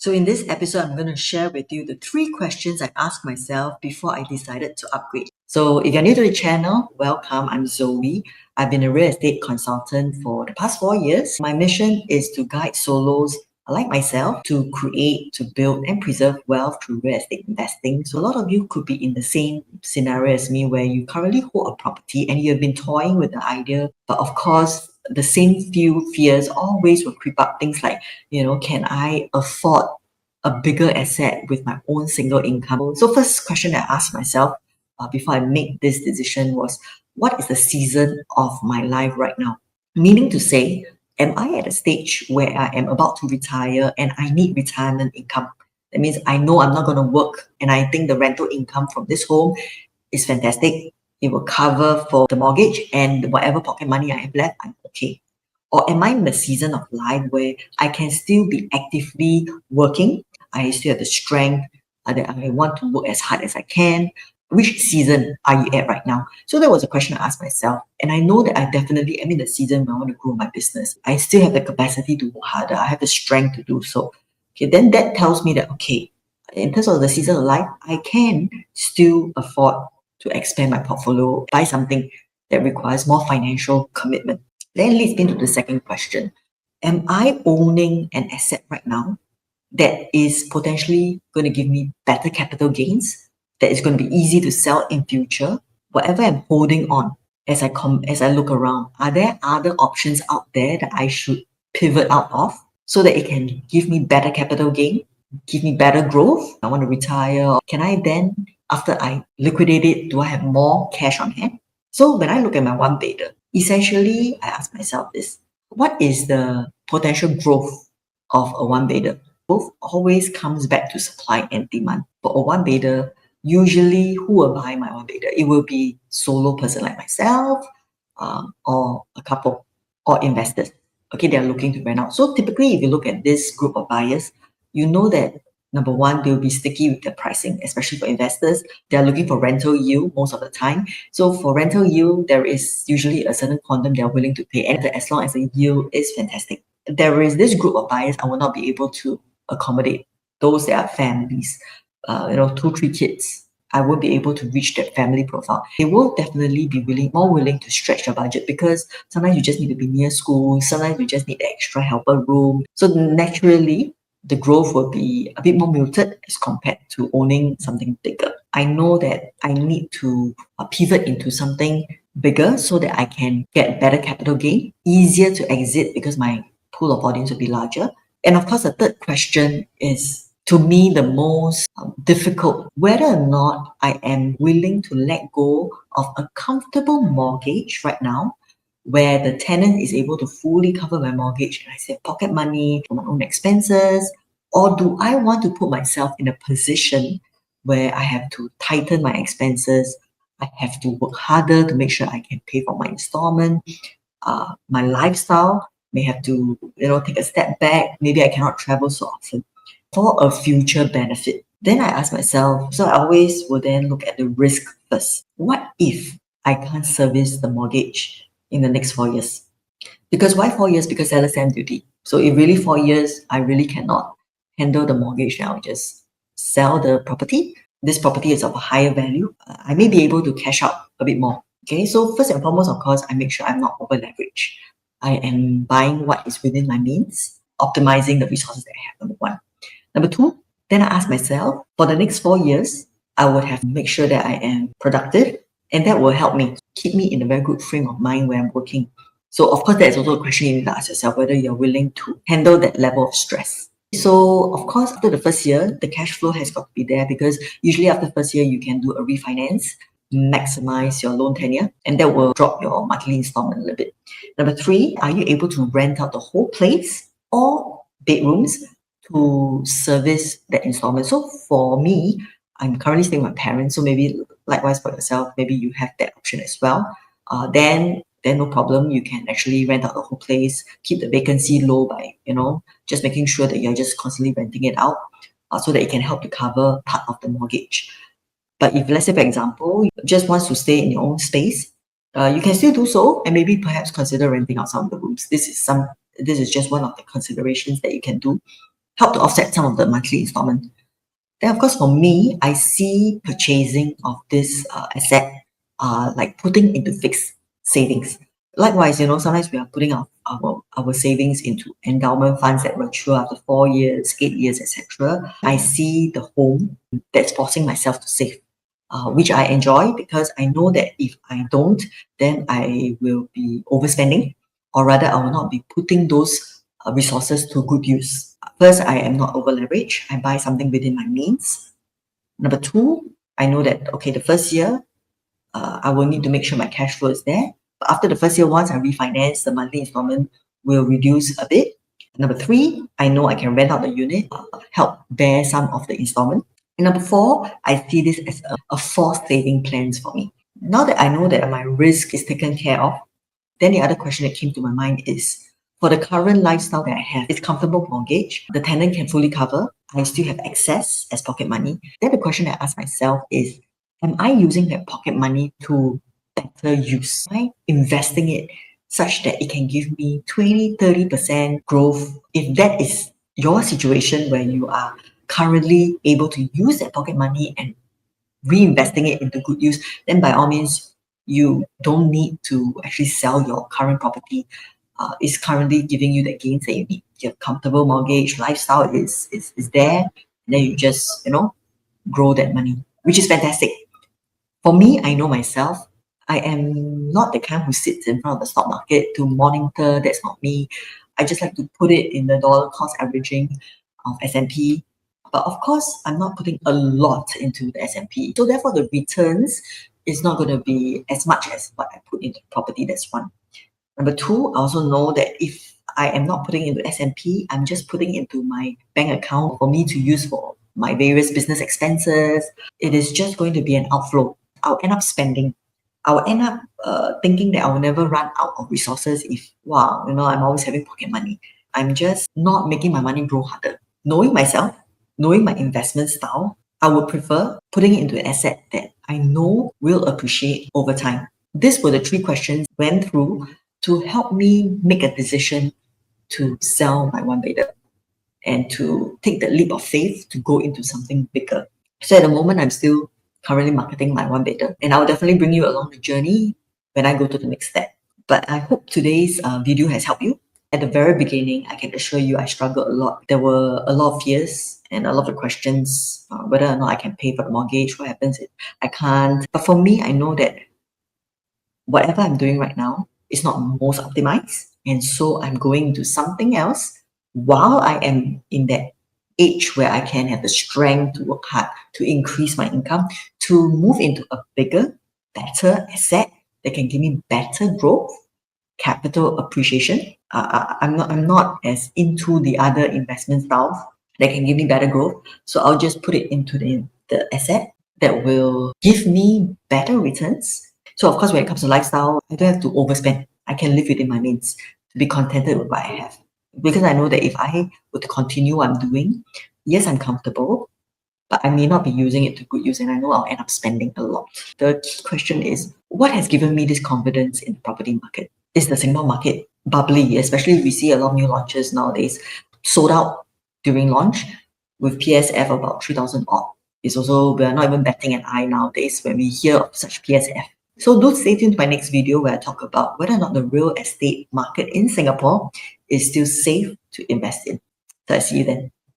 So in this episode, I'm going to share with you the 3 questions I asked myself before I decided to upgrade. So if you're new to the channel, welcome. I'm Zoe. I've been a real estate consultant for the past 4 years. My mission is to guide solos like myself to create, to build, and preserve wealth through real estate investing. So a lot of you could be in the same scenario as me where you currently hold a property and you've been toying with the idea, but of course, the same few fears always will creep up. Things like, can I afford a bigger asset with my own single income? So first question I asked myself before I made this decision was, what is the season of my life right now? Meaning to say, am I at a stage where I am about to retire and I need retirement income? That means I know I'm not going to work and I think the rental income from this home is fantastic. It will cover for the mortgage and whatever pocket money I have left, I'm okay. Or am I in the season of life where I can still be actively working? I still have the strength that I want to work as hard as I can. Which season are you at right now? So that was a question I asked myself. And I know that I definitely am in the season where I want to grow my business. I still have the capacity to work harder. I have the strength to do so. Okay, then that tells me that, okay, in terms of the season of life, I can still afford to expand my portfolio, buy something that requires more financial commitment. Then leads me to the second question. Am I owning an asset right now that is potentially going to give me better capital gains, that is going to be easy to sell in future? Whatever I'm holding on as I look around, are there other options out there that I should pivot out of so that it can give me better capital gain, give me better growth? I want to retire. Can I then, after I liquidate it, do I have more cash on hand? So when I look at my one bedder, essentially I ask myself this: what is the potential growth of a one bedder? Growth always comes back to supply and demand. For a one bedder, usually who will buy my one bedder? It will be solo person like myself, or a couple, or investors. Okay, they are looking to rent out. So typically, if you look at this group of buyers, you know that number one, they'll be sticky with their pricing, especially for investors. They're looking for rental yield most of the time. So for rental yield, there is usually a certain quantum they're willing to pay, and as long as the yield is fantastic. There is this group of buyers I will not be able to accommodate. Those that are families, 2, 3 kids. I won't be able to reach that family profile. They will definitely be more willing to stretch their budget, because sometimes you just need to be near school. Sometimes you just need the extra helper room. So naturally, the growth will be a bit more muted as compared to owning something bigger. I know that I need to pivot into something bigger so that I can get better capital gain, easier to exit because my pool of audience will be larger. And of course, the third question is, to me, the most difficult: whether or not I am willing to let go of a comfortable mortgage right now, where the tenant is able to fully cover my mortgage and I save pocket money for my own expenses, or do I want to put myself in a position where I have to tighten my expenses, I have to work harder to make sure I can pay for my installment, my lifestyle may have to, take a step back. Maybe I cannot travel so often for a future benefit. Then I ask myself, so I always will then look at the risk first. What if I can't service the mortgage in the next 4 years? Because why 4 years? Because seller stamp duty. So if really 4 years, I really cannot handle the mortgage, then I'll just sell the property. This property is of a higher value. I may be able to cash out a bit more. Okay, so first and foremost, of course, I make sure I'm not over leveraged. I am buying what is within my means, optimizing the resources that I have, number one. Number two, then I ask myself, for the next 4 years, I would have to make sure that I am productive, and that will help me keep me in a very good frame of mind when I'm working. So of course, there's also a question you need to ask yourself, whether you're willing to handle that level of stress. So of course, after the first year, the cash flow has got to be there, because usually after the first year, you can do a refinance, maximize your loan tenure, and that will drop your monthly installment a little bit. Number three, are you able to rent out the whole place or bedrooms to service that installment? So for me, I'm currently staying with my parents, so maybe likewise for yourself, maybe you have that option as well. Then no problem. You can actually rent out the whole place, keep the vacancy low by, just making sure that you're just constantly renting it out, so that it can help to cover part of the mortgage. But if, let's say, for example, you just wants to stay in your own space, you can still do so, and maybe perhaps consider renting out some of the rooms. This is just one of the considerations that you can do. help to offset some of the monthly installment. Then, of course, for me, I see purchasing of this asset like putting into fixed savings. Likewise, sometimes we are putting our savings into endowment funds that mature after 4 years, 8 years, etc. I see the home that's forcing myself to save, which I enjoy because I know that if I don't, then I will be overspending, or rather, I will not be putting those resources to good use. First, I am not over leveraged. I buy something within my means. Number two, I know that, okay, the first year, I will need to make sure my cash flow is there. But after the first year, once I refinance, the monthly installment will reduce a bit. Number three, I know I can rent out the unit, help bear some of the installment. And number four, I see this as a forced saving plans for me. Now that I know that my risk is taken care of, then the other question that came to my mind is, for the current lifestyle that I have, it's comfortable mortgage, the tenant can fully cover, I still have excess as pocket money. Then the question that I ask myself is, am I using that pocket money to better use? Am I investing it such that it can give me 20-30% growth? If that is your situation where you are currently able to use that pocket money and reinvesting it into good use, then by all means, you don't need to actually sell your current property. It's currently giving you the gains that you need. Your comfortable mortgage lifestyle is there, and then you just grow that money, which is fantastic. For me, I know myself. I am not the kind who sits in front of the stock market to monitor. That's not me. I just like to put it in the dollar cost averaging of S&P. But of course, I'm not putting a lot into the S&P. So therefore, the returns is not going to be as much as what I put into property. That's one. Number two, I also know that if I am not putting into S&P, I'm just putting into my bank account for me to use for my various business expenses. It is just going to be an outflow. I'll end up spending. I'll end up thinking that I will never run out of resources if, wow, I'm always having pocket money. I'm just not making my money grow harder. Knowing myself, knowing my investment style, I would prefer putting it into an asset that I know will appreciate over time. These were the three questions I went through to help me make a decision to sell my one bedder and to take the leap of faith to go into something bigger. So at the moment, I'm still currently marketing my one bedder, and I'll definitely bring you along the journey when I go to the next step. But I hope today's video has helped you. At the very beginning, I can assure you I struggled a lot. There were a lot of fears and a lot of questions, whether or not I can pay for the mortgage, what happens if I can't. But for me, I know that whatever I'm doing right now is not most optimized. And so I'm going to something else while I am in that age where I can have the strength to work hard to increase my income, to move into a bigger, better asset that can give me better growth, capital appreciation. I'm not as into the other investment styles that can give me better growth. So I'll just put it into the asset that will give me better returns. So of course, when it comes to lifestyle, I don't have to overspend. I can live within my means to be contented with what I have. Because I know that if I were to continue what I'm doing, yes, I'm comfortable, but I may not be using it to good use, and I know I'll end up spending a lot. The key question is, what has given me this confidence in the property market? Is the Singapore market bubbly? Especially we see a lot of new launches nowadays, sold out during launch with PSF about 3,000 odd. It's also, we are not even batting an eye nowadays when we hear of such PSF. So do stay tuned to my next video where I talk about whether or not the real estate market in Singapore is still safe to invest in. So I see you then.